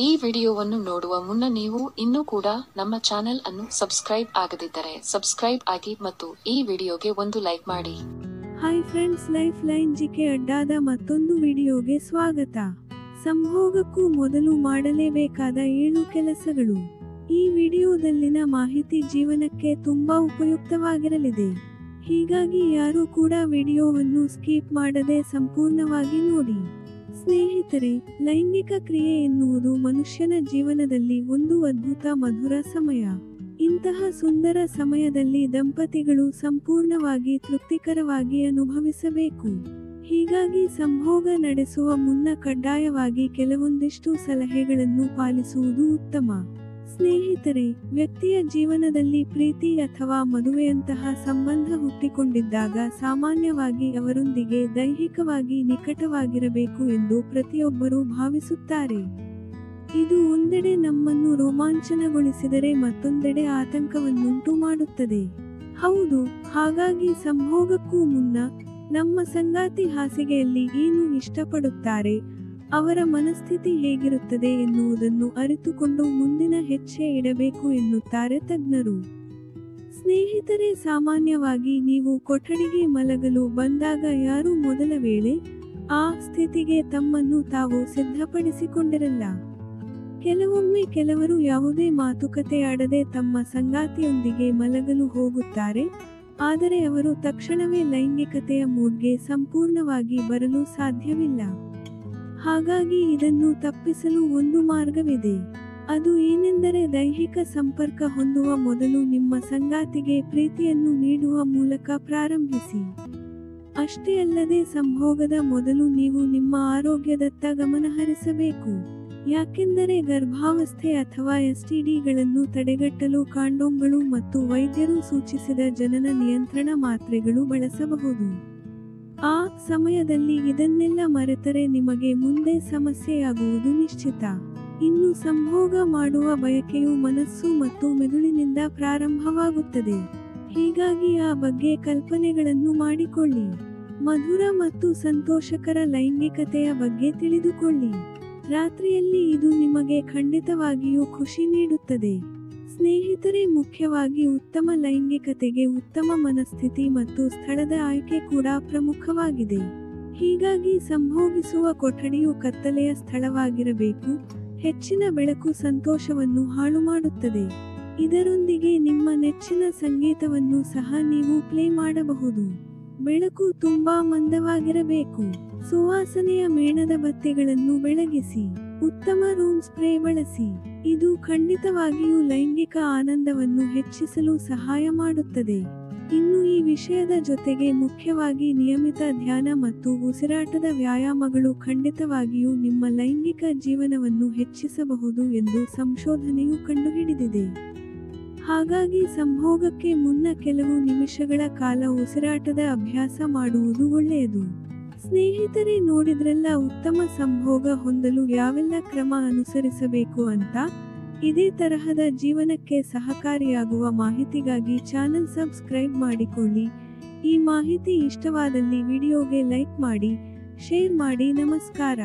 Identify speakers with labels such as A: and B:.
A: ಈ ವಿಡಿಯೋವನ್ನು ನೋಡುವ ಮುನ್ನ ನೀವು ಇನ್ನೂ ಕೂಡ ನಮ್ಮ ಚಾನೆಲ್ ಅನ್ನು ಸಬ್ಸ್ಕ್ರೈಬ್ ಆಗದಿದ್ದರೆ ಸಬ್ಸ್ಕ್ರೈಬ್ ಆಗಿ ಮತ್ತು ಈ ವಿಡಿಯೋಗೆ ಒಂದು ಲೈಕ್ ಮಾಡಿ.
B: Hi friends, life line GK ಅಡ್ಡಾದ ಮತ್ತೊಂದು ವಿಡಿಯೋಗೆ ಸ್ವಾಗತ. ಸಂಭೋಗಕ್ಕೂ ಮೊದಲು ಮಾಡಲೇಬೇಕಾದ 7 ಕೆಲಸಗಳು. ಈ ವಿಡಿಯೋದಲ್ಲಿನ ಮಾಹಿತಿ ಜೀವನಕ್ಕೆ ತುಂಬಾ ಉಪಯುಕ್ತವಾಗಿರಲಿದೆ. ಹೀಗಾಗಿ ಯಾರು ಕೂಡ ವಿಡಿಯೋವನ್ನು ಸ್ಕಿಪ್ ಮಾಡದೆ ಸಂಪೂರ್ಣವಾಗಿ ನೋಡಿ. ಸ್ನೇಹಿತರೆ, ಲೈಂಗಿಕ ಕ್ರಿಯೆ ಎನ್ನುವುದು ಮನುಷ್ಯನ ಜೀವನದಲ್ಲಿ ಒಂದು ಅದ್ಭುತ ಮಧುರ ಸಮಯ. ಇಂತಹ ಸುಂದರ ಸಮಯದಲ್ಲಿ ದಂಪತಿಗಳು ಸಂಪೂರ್ಣವಾಗಿ ತೃಪ್ತಿಕರವಾಗಿ ಅನುಭವಿಸಬೇಕು. ಹೀಗಾಗಿ ಸಂಭೋಗ ನಡೆಸುವ ಮುನ್ನ ಕಡ್ಡಾಯವಾಗಿ ಕೆಲವೊಂದಿಷ್ಟು ಸಲಹೆಗಳನ್ನು ಪಾಲಿಸುವುದು ಉತ್ತಮ. ಸ್ನೇಹಿತರೆ, ವ್ಯಕ್ತಿಯ ಜೀವನದಲ್ಲಿ ಪ್ರೀತಿ ಅಥವಾ ಮದುವೆಯಂತಹ ಸಂಬಂಧ ಹುಟ್ಟಿಕೊಂಡಿದ್ದಾಗ ಸಾಮಾನ್ಯವಾಗಿ ಅವರೊಂದಿಗೆ ದೈಹಿಕವಾಗಿ ನಿಕಟವಾಗಿರಬೇಕು ಎಂದು ಪ್ರತಿಯೊಬ್ಬರೂ ಭಾವಿಸುತ್ತಾರೆ. ಇದು ಒಂದೆಡೆ ನಮ್ಮನ್ನು ರೋಮಾಂಚನಗೊಳಿಸಿದರೆ ಮತ್ತೊಂದೆಡೆ ಆತಂಕವನ್ನುಂಟು ಮಾಡುತ್ತದೆ. ಹೌದು, ಹಾಗಾಗಿ ಸಂಭೋಗಕ್ಕೂ ಮುನ್ನ ನಮ್ಮ ಸಂಗಾತಿ ಹಾಸಿಗೆಯಲ್ಲಿ ಏನು ಇಷ್ಟಪಡುತ್ತಾರೆ, ಅವರ ಮನಸ್ಥಿತಿ ಹೇಗಿರುತ್ತದೆ ಎನ್ನುವುದನ್ನು ಅರಿತುಕೊಂಡು ಮುಂದಿನ ಹೆಜ್ಜೆ ಇಡಬೇಕು ಎನ್ನುತ್ತಾರೆ ತಜ್ಞರು. ಸ್ನೇಹಿತರೆ, ಸಾಮಾನ್ಯವಾಗಿ ನೀವು ಕೊಠಡಿಗೆ ಮಲಗಲು ಬಂದಾಗ ಯಾರೂ ಮೊದಲ ವೇಳೆ ಆ ಸ್ಥಿತಿಗೆ ತಮ್ಮನ್ನು ತಾವು ಸಿದ್ಧಪಡಿಸಿಕೊಂಡಿರಲ್ಲ. ಕೆಲವೊಮ್ಮೆ ಕೆಲವರು ಯಾವುದೇ ಮಾತುಕತೆ ಆಡದೆ ತಮ್ಮ ಸಂಗಾತಿಯೊಂದಿಗೆ ಮಲಗಲು ಹೋಗುತ್ತಾರೆ. ಆದರೆ ಅವರು ತಕ್ಷಣವೇ ಲೈಂಗಿಕತೆಯ ಮೂಡ್ಗೆ ಸಂಪೂರ್ಣವಾಗಿ ಬರಲು ಸಾಧ್ಯವಿಲ್ಲ. ಹಾಗಾಗಿ ಇದನ್ನು ತಪ್ಪಿಸಲು ಒಂದು ಮಾರ್ಗವಿದೆ. ಅದು ಏನೆಂದರೆ ದೈಹಿಕ ಸಂಪರ್ಕ ಹೊಂದುವ ಮೊದಲು ನಿಮ್ಮ ಸಂಗಾತಿಗೆ ಪ್ರೀತಿಯನ್ನು ನೀಡುವ ಮೂಲಕ ಪ್ರಾರಂಭಿಸಿ. ಅಷ್ಟೇ ಅಲ್ಲದೆ ಸಂಭೋಗದ ಮೊದಲು ನೀವು ನಿಮ್ಮ ಆರೋಗ್ಯದತ್ತ ಗಮನಹರಿಸಬೇಕು. ಯಾಕೆಂದರೆ ಗರ್ಭಾವಸ್ಥೆ ಅಥವಾ STDಗಳನ್ನು ತಡೆಗಟ್ಟಲು ಕಾಂಡೋಮ್ಗಳು ಮತ್ತು ವೈದ್ಯರು ಸೂಚಿಸಿದ ಜನನ ನಿಯಂತ್ರಣ ಮಾತ್ರೆಗಳು ಬಳಸಬಹುದು. ಆ ಸಮಯದಲ್ಲಿ ಇದನ್ನೆಲ್ಲ ಮರೆತರೆ ನಿಮಗೆ ಮುಂದೆ ಸಮಸ್ಯೆಯಾಗುವುದು ನಿಶ್ಚಿತ. ಇನ್ನು ಸಂಭೋಗ ಮಾಡುವ ಬಯಕೆಯು ಮನಸ್ಸು ಮತ್ತು ಮೆದುಳಿನಿಂದ ಪ್ರಾರಂಭವಾಗುತ್ತದೆ. ಹೀಗಾಗಿ ಆ ಬಗ್ಗೆ ಕಲ್ಪನೆಗಳನ್ನು ಮಾಡಿಕೊಳ್ಳಿ. ಮಧುರ ಮತ್ತು ಸಂತೋಷಕರ ಲೈಂಗಿಕತೆಯ ಬಗ್ಗೆ ತಿಳಿದುಕೊಳ್ಳಿ. ರಾತ್ರಿಯಲ್ಲಿ ಇದು ನಿಮಗೆ ಖಂಡಿತವಾಗಿಯೂ ಖುಷಿ ನೀಡುತ್ತದೆ. ಸ್ನೇಹಿತರೆ, ಮುಖ್ಯವಾಗಿ ಉತ್ತಮ ಲೈಂಗಿಕತೆಗೆ ಉತ್ತಮ ಮನಸ್ಥಿತಿ ಮತ್ತು ಸ್ಥಳದ ಆಯ್ಕೆ ಕೂಡ ಪ್ರಮುಖವಾಗಿದೆ. ಹೀಗಾಗಿ ಸಂಭೋಗಿಸುವ ಕೊಠಡಿಯು ಕತ್ತಲೆಯ ಸ್ಥಳವಾಗಿರಬೇಕು. ಹೆಚ್ಚಿನ ಬೆಳಕು ಸಂತೋಷವನ್ನು ಹಾಳು ಮಾಡುತ್ತದೆ. ಇದರೊಂದಿಗೆ ನಿಮ್ಮ ನೆಚ್ಚಿನ ಸಂಗೀತವನ್ನು ಸಹ ನೀವು ಪ್ಲೇ ಮಾಡಬಹುದು. ಬೆಳಕು ತುಂಬಾ ಮಂದವಾಗಿರಬೇಕು. ಸುವಾಸನೆಯ ಮೇಣದ ಬತ್ತಿಗಳನ್ನು ಬೆಳಗಿಸಿ. ಉತ್ತಮ ರೂಮ್ ಸ್ಪ್ರೇ ಬಳಸಿ. ಇದು ಖಂಡಿತವಾಗಿಯೂ ಲೈಂಗಿಕ ಆನಂದವನ್ನು ಹೆಚ್ಚಿಸಲು ಸಹಾಯ ಮಾಡುತ್ತದೆ. ಇನ್ನು ಈ ವಿಷಯದ ಜೊತೆಗೆ ಮುಖ್ಯವಾಗಿ ನಿಯಮಿತ ಧ್ಯಾನ ಮತ್ತು ಉಸಿರಾಟದ ವ್ಯಾಯಾಮಗಳು ಖಂಡಿತವಾಗಿಯೂ ನಿಮ್ಮ ಲೈಂಗಿಕ ಜೀವನವನ್ನು ಹೆಚ್ಚಿಸಬಹುದು ಎಂದು ಸಂಶೋಧನೆಯು ಕಂಡುಹಿಡಿದಿದೆ. ಹಾಗಾಗಿ ಸಂಭೋಗಕ್ಕೆ ಮುನ್ನ ಕೆಲವು ನಿಮಿಷಗಳ ಕಾಲ ಉಸಿರಾಟದ ಅಭ್ಯಾಸ ಮಾಡುವುದು ಒಳ್ಳೆಯದು. ಸ್ನೇಹಿತರೆ, ನೋಡಿದ್ರಲ್ಲ ಉತ್ತಮ ಸಂಭೋಗ ಹೊಂದಲು ಯಾವೆಲ್ಲ ಕ್ರಮ ಅನುಸರಿಸಬೇಕು ಅಂತ. ಇದೇ ತರಹದ ಜೀವನಕ್ಕೆ ಸಹಕಾರಿಯಾಗುವ ಮಾಹಿತಿಗಾಗಿ ಚಾನೆಲ್ ಸಬ್ಸ್ಕ್ರೈಬ್ ಮಾಡಿಕೊಳ್ಳಿ. ಈ ಮಾಹಿತಿ ಇಷ್ಟವಾದಲ್ಲಿ ವಿಡಿಯೋಗೆ ಲೈಕ್ ಮಾಡಿ, ಶೇರ್ ಮಾಡಿ. ನಮಸ್ಕಾರ.